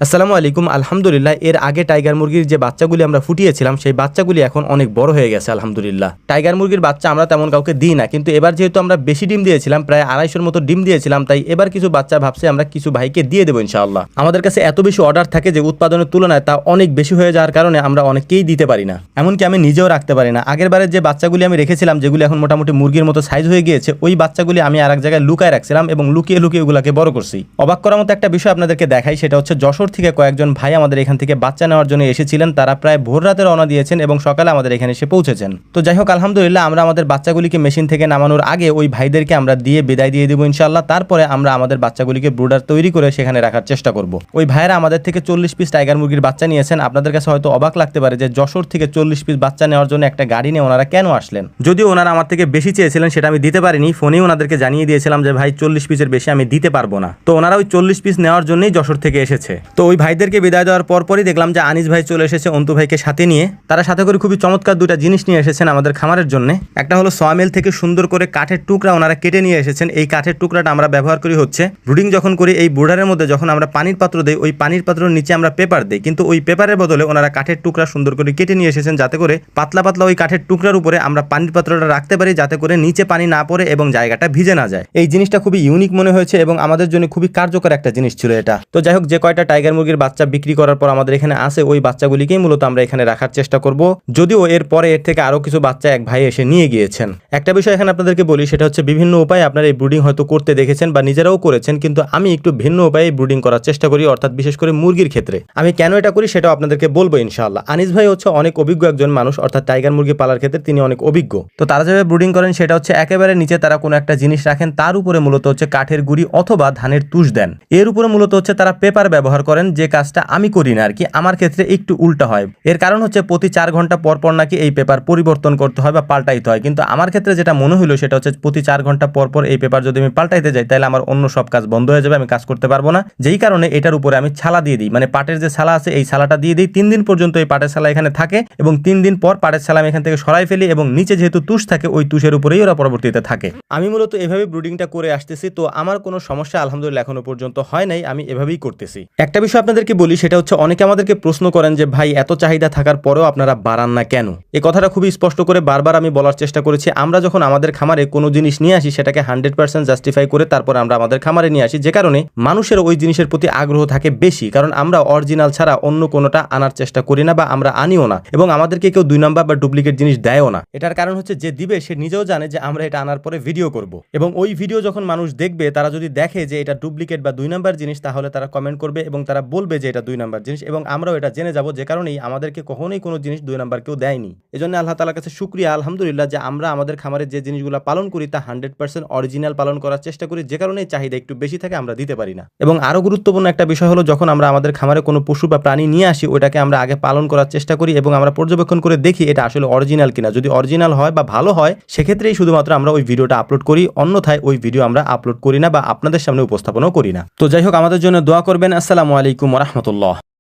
আসসালামু আলাইকুম। আলহামদুলিল্লাহ, এর আগে টাইগার মুরগির যে বাচ্চাগুলি আমরা ফুটিয়েছিলাম সেই বাচ্চাগুলি এখন অনেক বড় হয়ে গেছে আলহামদুলিল্লাহ। টাইগার মুরগির বাচ্চা আমরা তেমন কাউকে দিই না, কিন্তু এবার যেহেতু আমরা বেশি ডিম দিয়েছিলাম, প্রায় 250-র মতো ডিম দিয়েছিলাম, তাই এবার কিছু বাচ্চা ভাবছি আমরা কিছু ভাইকে দিয়ে দেবো ইনশাআল্লাহ। আমাদের কাছে এত বেশি অর্ডার থাকে যে উৎপাদনের তুলনায় তা অনেক বেশি হয়ে যাওয়ার কারণে আমরা অনেককেই দিতে পারি না, এমনকি আমি নিজেও রাখতে পারি না। আগের বারের যে বাচ্চাগুলি আমি রেখেছিলাম, যেগুলি এখন মোটামুটি মুরগির মতো সাইজ হয়ে গিয়েছে, ওই বাচ্চাগুলি আমি আর এক জায়গায় লুকায় রাখছিলাম এবং লুকিয়ে লুকিয়ে ওগুলাকে বড় করছি। অবাক করার মতো একটা বিষয় আপনাদেরকে দেখাই, সেটা হচ্ছে যশোর থেকে কয়েকজন ভাই আমাদের এখান থেকে বাচ্চা নেওয়ার জন্য এসেছিলেন। তারা প্রায় ভোর রাতে রওনা দিয়েছেন এবং সকালে আমাদের এখানে এসে পৌঁছেছেন। তো যাই হোক, আলহামদুলিল্লাহ, আমরা আমাদের বাচ্চাগুলিকে মেশিন থেকে নামানোর আগে ওই ভাইদেরকে আমরা দিয়ে বিদায় দিয়ে দেবো ইনশাআল্লাহ। তারপরে আমরা আমাদের বাচ্চাগুলিকে ব্রুডার তৈরি করে সেখানে রাখার চেষ্টা করব। ওই ভাইরা আমাদের থেকে 40 পিস টাইগার মুরগির বাচ্চা নিয়েছেন। আপনাদের কাছে হয়তো অবাক লাগতে পারে যে যশোর থেকে 40 পিস বাচ্চা নেওয়ার জন্য একটা গাড়ি নিয়ে ওনারা কেন আসলেন। যদিও ওনারা আমার থেকে বেশি চেয়েছিলেন, সেটা আমি দিতে পারিনি। ফোনেই ওনাদেরকে জানিয়ে দিয়েছিলাম যে ভাই 40 পিসের বেশি আমি দিতে পারবো না। তো ওনারা ওই 40 পিস নেওয়ার জন্যই যশোর থেকে এসেছে। তো ওই ভাইদেরকে বিদায় দেওয়ার পরপরই দেখলাম যে আনিস ভাই চলে এসেছে অন্তু ভাইকে সাথে নিয়ে। তারা সাথে করে খুবই চমৎকার দুটা জিনিস নিয়ে এসেছেন আমাদের খামারের জন্য। একটা হলো সয়ামিল থেকে সুন্দর করে কাঠের টুকরা ওনারা কেটে নিয়ে এসেছেন। এই কাঠের টুকরাটা আমরা ব্যবহার করি হচ্ছে ব্রুডিং যখন করি, এই ব্রুডারের মধ্যে যখন আমরা পানির পাত্র দেই, ওই পানির পাত্রের নিচে আমরা পেপার দিই, কিন্তু ওই পেপারের বদলে ওনারা কাঠের টুকরা সুন্দর করে কেটে নিয়ে এসেছেন, যাতে করে পাতলা পাতলা ওই কাঠের টুকরার উপরে আমরা পানির পাত্রটা রাখতে পারি, যাতে করে নিচে পানি না পড়ে এবং জায়গাটা ভিজে না যায়। এই জিনিসটা খুবই ইউনিক মনে হয়েছে এবং আমাদের জন্য খুবই কার্যকর একটা জিনিস ছিল এটা। তো যাই হোক, যে কয়টা টাইগার মুরগির বাচ্চা বিক্রি করার পর আমাদের এখানে আসে, ওই বাচ্চাগুলিকেই মূলত আমরা এখানে রাখার চেষ্টা করব। যদিও এর পরে এর থেকে আরো কিছু বাচ্চা এক ভাই এসে নিয়ে গিয়েছেন। একটা বিষয় এখানে আপনাদেরকে বলি, সেটা হচ্ছে বিভিন্ন উপায়ে আপনারা এই ব্রুডিং হয়তো করতে দেখেছেন বা নিজেরাও করেছেন, কিন্তু আমি একটু ভিন্ন উপায়ে ব্রুডিং করার চেষ্টা করি, অর্থাৎ বিশেষ করে মুরগির ক্ষেত্রে। আমি কেন এটা করি সেটাও আপনাদেরকে বলবো ইনশাআল্লাহ। আনিস ভাই হচ্ছে অনেক অভিজ্ঞ একজন মানুষ, অর্থাৎ টাইগার মুরগি পালার ক্ষেত্রে তিনি অনেক অভিজ্ঞ। তো তারা যেভাবে ব্রুডিং করেন সেটা হচ্ছে একেবারে নিচে তারা কোনো একটা জিনিস রাখেন, তার উপরে মূলত হচ্ছে কাঠের গুঁড়ি অথবা ধানের তুষ দেন। এর উপরে মূলত হচ্ছে তারা পেপার ব্যবহার করেন, যে কাজটা আমি করি না আর কি। আমার ক্ষেত্রে একটু উল্টা হয়। এর কারণ হচ্ছে প্রতি 4 ঘন্টা পর পর নাকি এই পেপার পরিবর্তন করতে হয় বা পাল্টাইতে হয়, কিন্তু আমার ক্ষেত্রে যেটা মনে হলো সেটা হচ্ছে প্রতি 4 ঘন্টা পর পর এই পেপার যদি আমি পাল্টাইতে যাই, তাহলে আমার অন্য সব কাজ বন্ধ হয়ে যাবে, আমি কাজ করতে পারবো না। যেই কারণে এটার উপরে আমি ছালা দিয়ে দিই, মানে পাটের যে ছালা আছে এই ছালাটা দিয়ে দিই। 3 দিন পর্যন্ত এই পাটের ছালা এখানে থাকে এবং 3 দিন পর পাটের ছালা আমি এখান থেকে সরাই ফেলি এবং নিচে যেহেতু তুষ থাকে, ওই তুষের উপরেই ওরা পরবর্তীতে থাকে। আমি মূলত এভাবে ব্রুডিংটা করে আসতেছি। তো আমার কোনো সমস্যা আলহামদুলিল্লাহ এখনো পর্যন্ত হয় নাই, আমি এভাবেই করতেছি। একটা বিষয় আপনাদেরকে বলি, সেটা হচ্ছে অনেকে আমাদেরকে প্রশ্ন করেন যে ভাই এত চাহিদা থাকার পরেও আপনারা বাড়ান না কেন। এই কথাটা খুবই স্পষ্ট করে বারবার আমি বলার চেষ্টা করেছি। আমরা যখন আমাদের খামারে কোনো জিনিস নিয়ে আসি, সেটাকে 100% জাস্টিফাই করে তারপর আমরা আমাদের খামারে নিয়ে আসি, যে কারণে মানুষের ওই জিনিসের প্রতি আগ্রহ থাকে বেশি। কারণ আমরা অরিজিনাল ছাড়া অন্য কোনোটা আনার চেষ্টা করি না বা আমরা আনিও না, এবং আমাদেরকে কেউ 2 নাম্বার বা ডুপ্লিকেট জিনিস দেয়ও না। এটার কারণ হচ্ছে যে দিবে সে নিজেও জানে যে আমরা এটা আনার পরে ভিডিও করব, এবং ওই ভিডিও যখন মানুষ দেখবে, তারা যদি দেখে যে এটা ডুপ্লিকেট বা 2 নাম্বার জিনিস, তাহলে তারা কমেন্ট করবে এবং তারা বলবে যে এটা 2 নাম্বার জিনিস, এবং আমরাও এটা জেনে যাব, যে কারণেই আমাদেরকে কখনোই কোনো জিনিস 2 নাম্বার কেউ দেয়নি। এজন্য আল্লাহ তাআলার কাছে শুকরিয়া আলহামদুলিল্লাহ যে আমরা আমাদের খামারে যে জিনিসগুলো পালন করি তা 100% অরিজিনাল পালন করার চেষ্টা করি, যে কারণে চাহিদা একটু বেশি থাকে, আমরা দিতে পারি না। এবং আরো গুরুত্বপূর্ণ একটা বিষয় হলো, যখন আমরা আমাদের খামারে কোনো পশু বা প্রাণী নিয়ে আসি, ওটাকে আমরা আগে পালন করার চেষ্টা করি এবং আমরা পর্যবেক্ষণ করে দেখি এটা আসলে অরিজিনাল কিনা। যদি অরিজিনাল হয় বা ভালো হয়, সেক্ষেত্রেই শুধুমাত্র আমরা ওই ভিডিওটা আপলোড করি, অন্যথায় ওই ভিডিও আমরা আপলোড করি না বা আপনাদের সামনে উপস্থাপনও করি না। তো যাই হোক, আমাদের জন্য দোয়া করবেন। আসসালামু আলাইকুম ওয়া রাহমাতুল্লাহ।